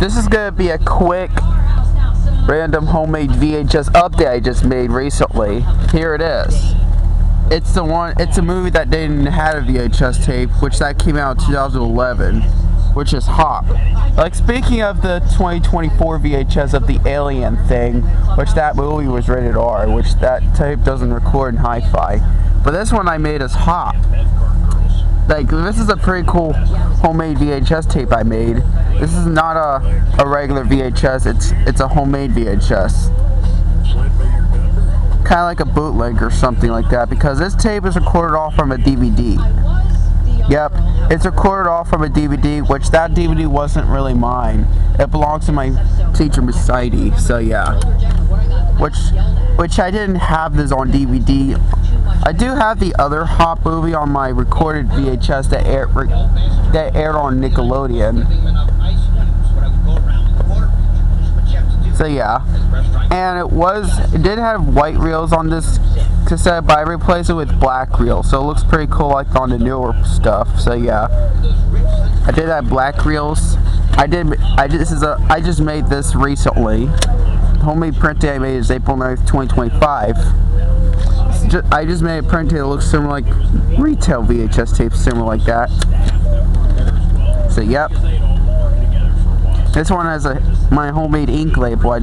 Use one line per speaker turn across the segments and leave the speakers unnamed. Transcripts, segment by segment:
This is gonna be a quick, random homemade VHS update I just made recently. Here it is. It's a movie that didn't have a VHS tape, which that came out in 2011, which is Hop. Like, speaking of the 2024 VHS of the Alien thing, which that movie was rated R, which that tape doesn't record in hi-fi. But this one I made as Hop. Like, this is a pretty cool homemade VHS tape I made. This is not a regular VHS, it's a homemade VHS. Kind of like a bootleg or something like that, because this tape is recorded off from a DVD. Yep, it's recorded off from a DVD, which that DVD wasn't really mine. It belongs to my teacher, Miss Saidi, so yeah. Which I didn't have this on DVD. I do have the other Hop movie on my recorded VHS that aired on Nickelodeon. So yeah, and it did have white reels on this cassette, but I replaced it with black reels, so it looks pretty cool like on the newer stuff. So yeah, I did have black reels. I just made this recently. The homemade printing I made is April 9th, 2025. I just made a printing that looks similar, like retail VHS tapes, similar like that. So yep. This one has my homemade ink label. I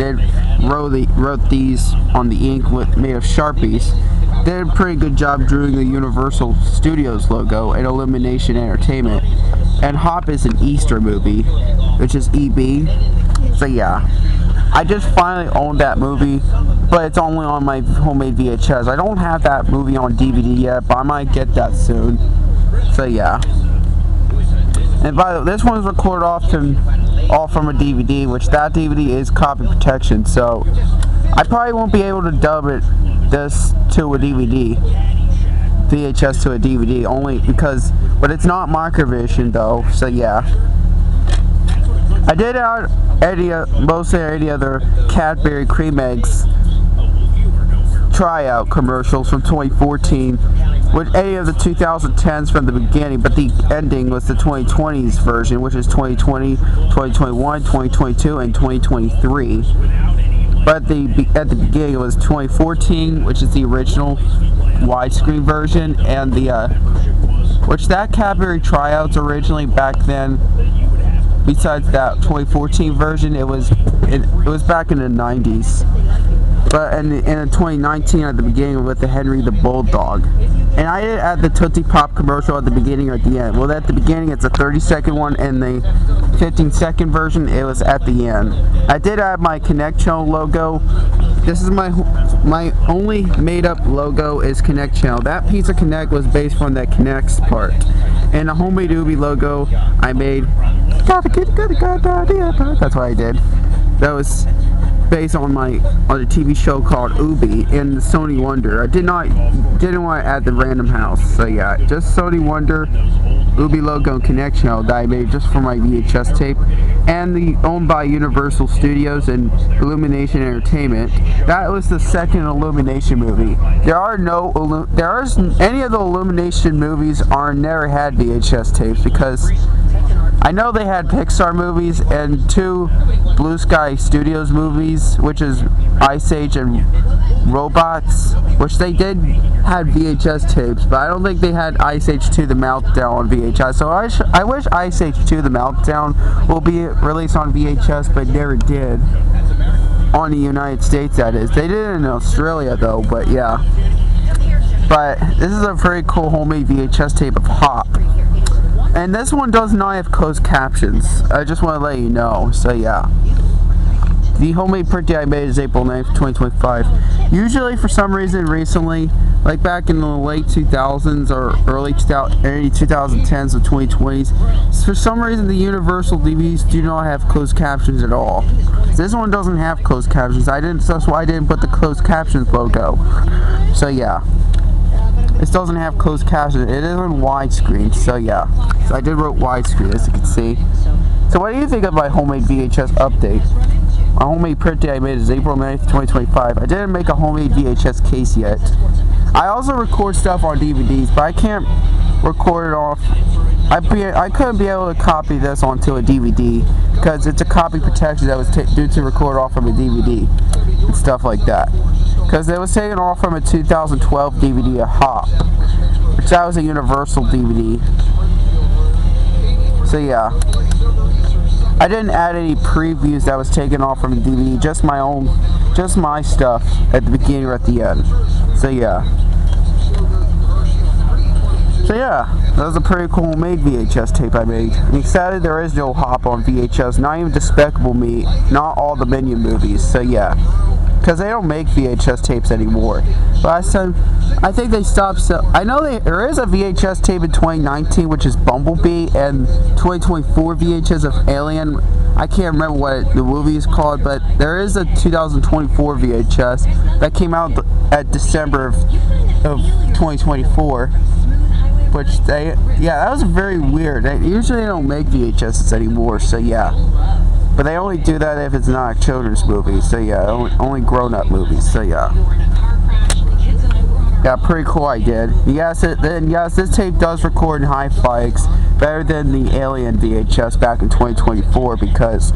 wrote these on the ink made of Sharpies. Did a pretty good job drawing the Universal Studios logo and Illumination Entertainment. And Hop is an Easter movie, which is EB. So yeah, I just finally owned that movie, but it's only on my homemade VHS. I don't have that movie on DVD yet, but I might get that soon. So yeah. And by the way, this one's recorded off from a DVD, which that DVD is copy protection, so I probably won't be able to dub this to a DVD, VHS to a DVD, only because, but it's not Microvision though, so yeah. I did out mostly any other Cadbury Cream Eggs tryout commercials from 2014, with any of the 2010s from the beginning, but the ending was the 2020s version, which is 2020, 2021, 2022, and 2023. But at the beginning it was 2014, which is the original widescreen version, and which that Cadbury tryouts originally back then. Besides that 2014 version, it was back in the 90s. But in 2019 at the beginning with the Henry the Bulldog. And I did add the Tootsie Pop commercial at the beginning or at the end. Well, at the beginning it's a 30-second one, and the 15-second version it was at the end. I did add my Connect Channel logo. This is my only made-up logo is Connect Channel. That piece of Connect was based on that Connects part. And the homemade Ubi logo I made. That's what I did. That was based on a TV show called Ubi and Sony Wonder. I didn't want to add the Random House, so yeah, just Sony Wonder, Ubi logo, and Connect Channel that I made just for my VHS tape, and owned by Universal Studios and Illumination Entertainment. That was the second Illumination movie. Any of the Illumination movies never had VHS tapes, because I know they had Pixar movies and 2 Blue Sky Studios movies, which is Ice Age and Robots, which they did have VHS tapes, but I don't think they had Ice Age 2 The Meltdown on VHS. So I wish Ice Age 2 The Meltdown will be released on VHS, but never did. On the United States, that is. They did it in Australia though, but yeah. But this is a very cool homemade VHS tape of Hop. And this one does not have closed captions. I just want to let you know. So yeah. The homemade printing I made is April 9th, 2025. Usually, for some reason, recently, like back in the late 2000s or early 2010s or 2020s, for some reason the Universal DVDs do not have closed captions at all. This one doesn't have closed captions. That's why I didn't put the closed captions logo. So yeah. This doesn't have closed captions. It is on widescreen, so yeah. So I did wrote widescreen, as you can see. So what do you think of my homemade VHS update? My homemade printing I made is April 9th, 2025. I didn't make a homemade VHS case yet. I also record stuff on DVDs, but I can't recorded off. I couldn't be able to copy this onto a DVD because it's a copy protection that was due to record off from a DVD and stuff like that. Because it was taken off from a 2012 DVD, a Hop, which that was a Universal DVD. So yeah, I didn't add any previews that was taken off from the DVD, just my stuff at the beginning or at the end. So yeah. That was a pretty cool made VHS tape I made. I'm excited there is no Hop on VHS, not even Despicable Me, not all the Minion movies, so yeah. Because they don't make VHS tapes anymore. Last time, I think they stopped I know there is a VHS tape in 2019, which is Bumblebee, and 2024 VHS of Alien. I can't remember what the movie is called, but there is a 2024 VHS that came out at December of 2024. Which that was very weird. Usually they don't make VHSs anymore, so yeah. But they only do that if it's not a children's movie, so yeah, only grown-up movies, so yeah. Yeah, pretty cool I did. Yes, this tape does record in hi-fi. It's better than the Alien VHS back in 2024 because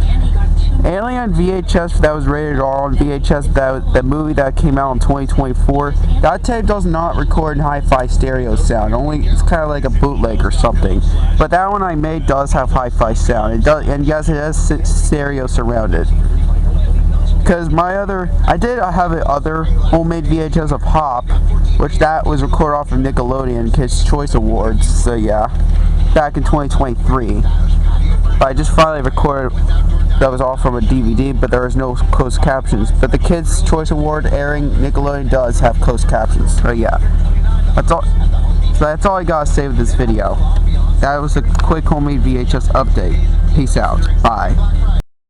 Alien VHS that was rated R on VHS, that movie that came out in 2024, that tape does not record in hi-fi stereo sound. It's kind of like a bootleg or something. But that one I made does have hi-fi sound. It does, and yes, it has stereo surrounded. Because I did have other homemade VHS of Hop, which that was recorded off of Nickelodeon Kids' Choice Awards, so yeah, back in 2023. But I just finally recorded that was all from a DVD, but there was no closed captions. But the Kids' Choice Award airing Nickelodeon does have closed captions, so yeah. That's all. So that's all I gotta say with this video. That was a quick homemade VHS update. Peace out. Bye.